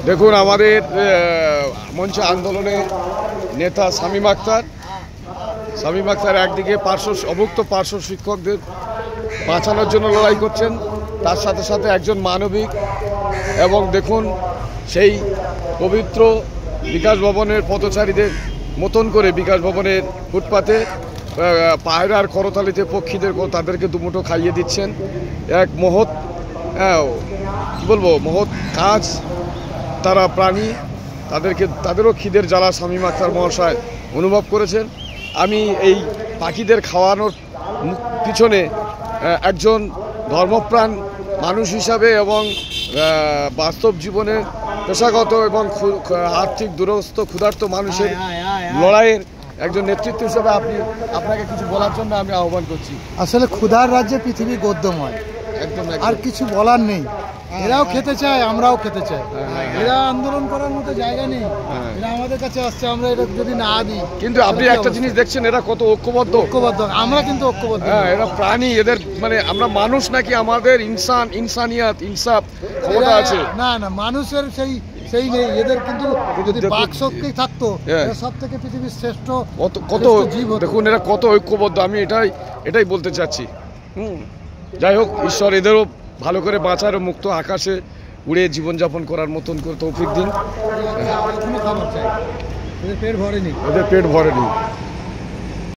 দেখুন, আমাদের মঞ্চ আন্দোলনে নেতা শামীম আখতার একদিকে অভুক্ত পার্শ্ব শিক্ষকদের বাঁচানোর জন্য লড়াই করছেন, তার সাথে সাথে একজন মানবিক। এবং দেখুন, সেই পবিত্র বিকাশ ভবনের পথচারীদের মতন করে বিকাশ ভবনের ফুটপাতে পায়রার করতালিতে পক্ষীদের তাদেরকে দুমুঠো খাইয়ে দিচ্ছেন। এক মহৎ কী বলবো, মহৎ কাজ। তারা প্রাণী, তাদেরও খিদের জ্বালা শামীম আখতার মহাশয় অনুভব করেছেন। আমি এই পাখিদের খাওয়ানোর পিছনে একজন ধর্মপ্রাণ মানুষ হিসাবে এবং বাস্তব জীবনে পেশাগত এবং আর্থিক দুরস্থ ক্ষুধার্ত মানুষের লড়াইয়ের একজন নেতৃত্ব হিসাবে আপনাকে কিছু বলার জন্য আমি আহ্বান করছি। আসলে ক্ষুধার রাজ্যে পৃথিবী গদ্যময়, একদম আর কিছু বলার নেই। এরাও খেতে চায়, আমরাও খেতে চাই। এরা আন্দোলন করার মতো জায়গা নেই, এরা আমাদের কাছে আসছে, আমরা এটা যদি না দিই। কিন্তু আপনি একটা জিনিস দেখছেন, এরা কত ঐক্যবদ্ধ। আমরা কিন্তু ঐক্যবদ্ধ। এরা প্রাণী, এদের মানে আমরা মানুষ নাকি? আমাদের ইনসানিয়াত, ইনসাফ ক্ষমতা আছে। না, মানুষের সেই নেই এদের। কিন্তু যদি বাকশক্তি থাকতো, সব থেকে পৃথিবীর শ্রেষ্ঠ কত জীব। দেখুন এরা কত ঐক্যবদ্ধ, আমি এটাই বলতে চাচ্ছি। যাই হোক, ঈশ্বর এদেরও ভালো করে বাঁচার ও মুক্ত আকাশে উড়ে জীবনযাপন করার মতন করে তৌফিক দিন। এদের পেট ভরেনি। এদের পেট ভরেনি।